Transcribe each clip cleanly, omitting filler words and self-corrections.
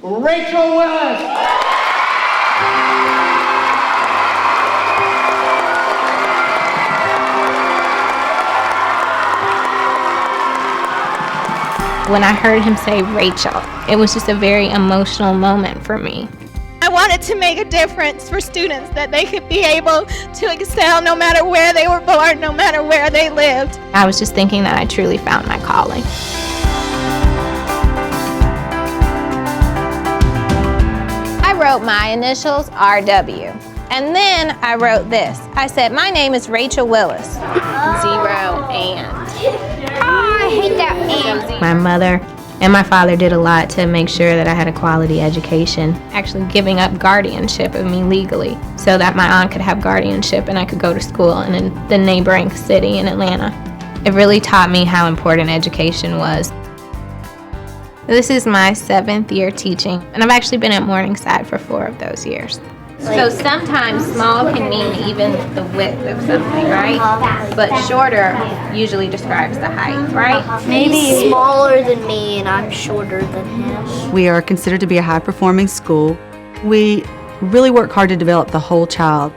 Rachel Willis. When I heard him say Rachel, it was just a very emotional moment for me. I wanted to make a difference for students, that they could be able to excel no matter where they were born, no matter where they lived. I was just thinking that I truly found my calling. I wrote my initials, RW. And then I wrote this. I said, my name is Rachel Willis. Zero and. I hate that and. My mother and my father did a lot to make sure that I had a quality education, actually giving up guardianship of me legally so that my aunt could have guardianship and I could go to school in the neighboring city in Atlanta. It really taught me how important education was. This is my 7th year teaching, and I've actually been at Morningside for 4 of those years. So sometimes small can mean even the width of something, right? But shorter usually describes the height, right? Maybe smaller than me and I'm shorter than him. We are considered to be a high-performing school. We really work hard to develop the whole child.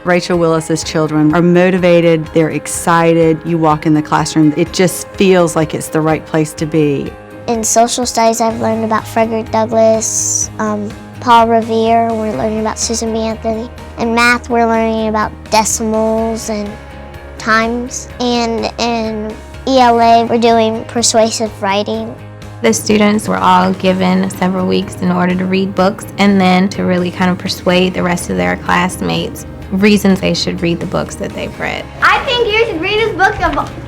Rachel Willis's children are motivated, they're excited. You walk in the classroom, it just feels like it's the right place to be. In social studies, I've learned about Frederick Douglass, Paul Revere. We're learning about Susan B. Anthony. In math, we're learning about decimals and times. And in ELA, we're doing persuasive writing. The students were all given several weeks in order to read books and then to really kind of persuade the rest of their classmates reasons they should read the books that they've read. I think you should read this book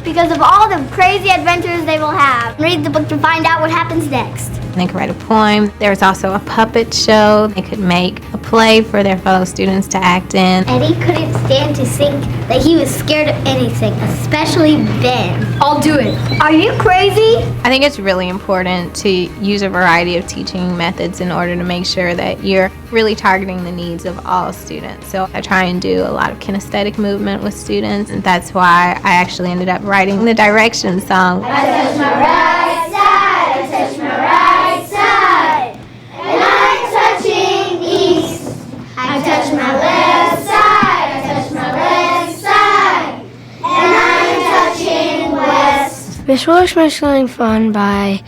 because of all the crazy adventures they will have. Read the book to find out what happens next. They could write a poem. There was also a puppet show. They could make a play for their fellow students to act in. Eddie couldn't stand to think that he was scared of anything, especially Ben. I'll do it. Are you crazy? I think it's really important to use a variety of teaching methods in order to make sure that you're really targeting the needs of all students. So I try and do a lot of kinesthetic movement with students, and that's why I actually ended up writing the direction song. I touch my right side, I touch my right side, and I'm touching east. I touch my left side, I touch my left side, and I'm touching west. Miss Willis makes something fun by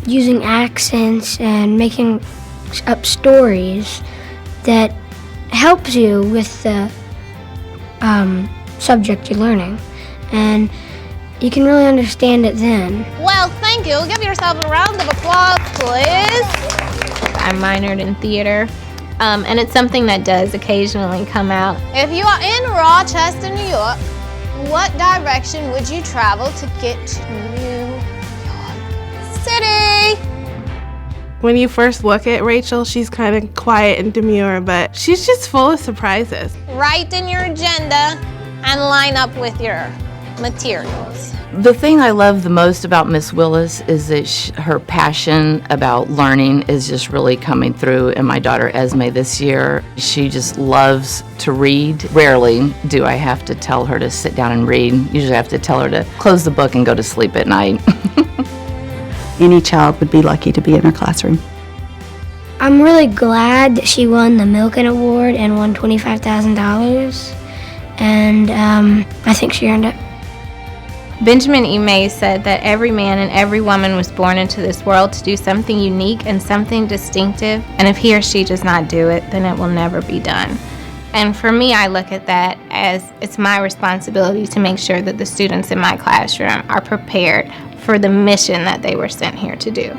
using accents and making up stories that helps you with the subject you're learning, and you can really understand it then. Well, thank you. Give yourself a round of applause, please. I minored in theater, and it's something that does occasionally come out. If you are in Rochester, New York, what direction would you travel to get to New York City? When you first look at Rachel, she's kind of quiet and demure, but she's just full of surprises. Write in your agenda and line up with your materials. The thing I love the most about Miss Willis is that her passion about learning is just really coming through in my daughter Esme this year. She just loves to read. Rarely do I have to tell her to sit down and read. Usually I have to tell her to close the book and go to sleep at night. Any child would be lucky to be in her classroom. I'm really glad that she won the Milken Award and won $25,000, and I think she earned it. Benjamin E. Mays said that every man and every woman was born into this world to do something unique and something distinctive, and if he or she does not do it, then it will never be done. And for me, I look at that as it's my responsibility to make sure that the students in my classroom are prepared for the mission that they were sent here to do.